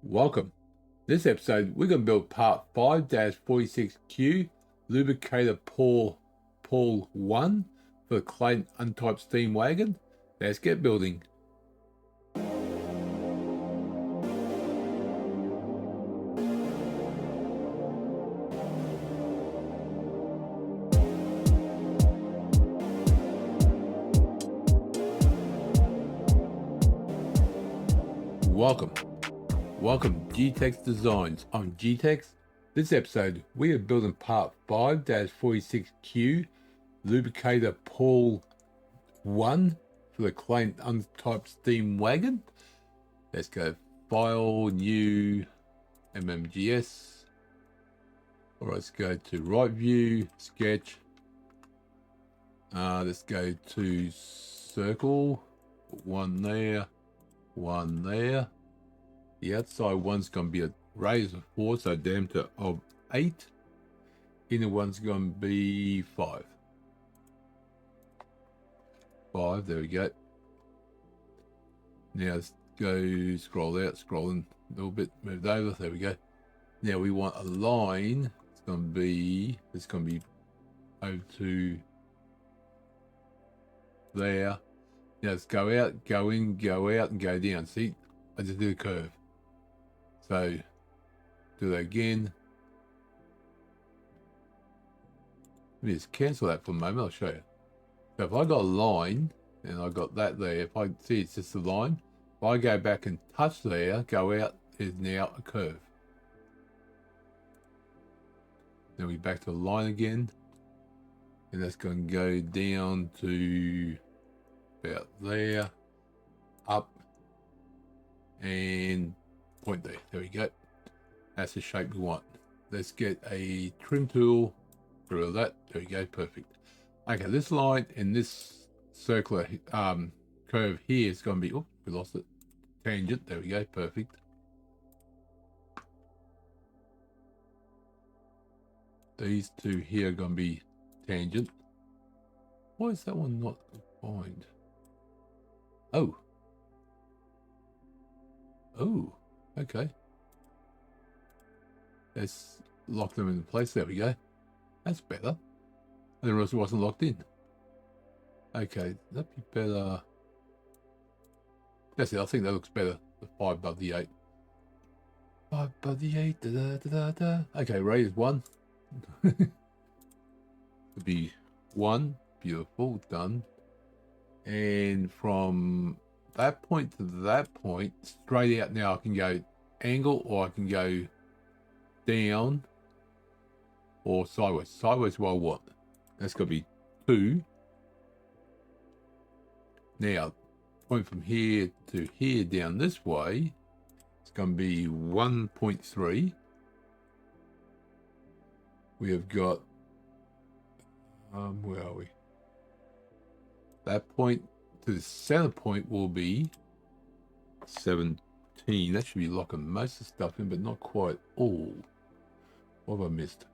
Welcome. This episode, we're going to build part 5-46Q Lubricator Pawl 1 for the Clayton Undertype Steam Wagon. Let's get building. Welcome G-Tex Designs. I'm G-Tex. This episode, we are building part 5-46Q Lubricator Pawl 1 for the Clayton Undertype Steam Wagon. Let's go File, New, MMGS. Or let's go to Right View, Sketch. Let's go to Circle. One there, one there. The outside one's going to be a radius of 4, so diameter of 8. Inner one's going to be 5. 5, there we go. Now let's go scroll out, scrolling a little bit, moved over, there we go. Now we want a line, it's going to be over to there. Now let's go out, go in, go out, and go down. See, I just did a curve. So, do that again. Let me just cancel that for a moment, I'll show you. So if I got a line, and I got that there, if I see it's just a line, if I go back and touch there, go out, is now a curve. Then we back to the line again. And that's going to go down to about there, up, and point there. There we go. That's the shape we want. Let's get a trim tool through that. There we go. Perfect. Okay, this line and this circular curve here is going to be, oh, we lost it. Tangent. There we go. Perfect. These two here are going to be tangent. Why is that one not defined? Oh. Oh. Okay. Let's lock them into place. There we go. That's better. I didn't realize it wasn't locked in. Okay, that'd be better. That's it. I think that looks better. The 5 above the 8. 5 above the 8. Da, da, da, da, da. Okay, radius 1. Would be 1. Beautiful. Done. And from that point to that point, straight out now, I can go angle, or I can go down, or sideways. Sideways, what I want. That's going to be 2. Now, point from here to here down this way, it's going to be 1.3. We have got, where are we? That point to the center point will be 17. That should be locking most of the stuff in, but not quite all. What have I missed?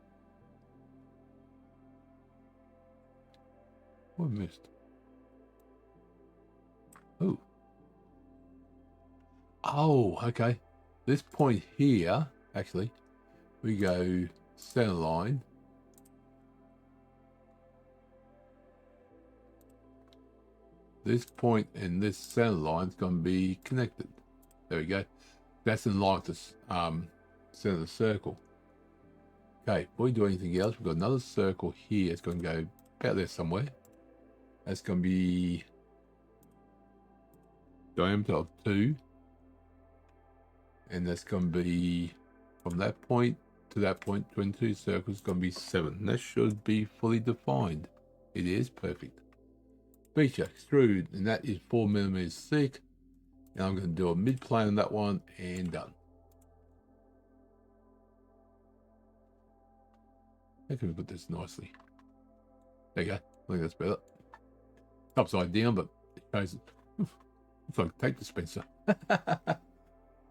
What have I missed? Oh. Oh, okay. This point here, actually, we go center line. This point and this center line is going to be connected. There we go. That's in line with the center of the circle. Okay, before we do anything else, we've got another circle here. It's going to go about there somewhere. That's going to be diameter of 2. And that's going to be from that point to that point, between 2 circles, going to be 7. That should be fully defined. It is perfect. Feature extrude, and that is 4mm thick. And I'm going to do a mid plane on that one, and done. How can we put this nicely? There you go. I think that's better. Upside down, but it shows it. Looks like a tape dispenser.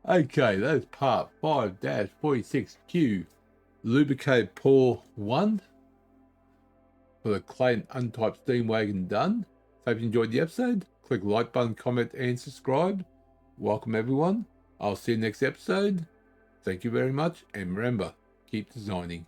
Okay, that is part 5-46Q Lubricator Pawl 1 for the Clayton Undertype Steam Wagon done. So if you enjoyed the episode, click like button, comment, and subscribe. Welcome everyone. I'll see you next episode. Thank you very much, and remember, keep designing.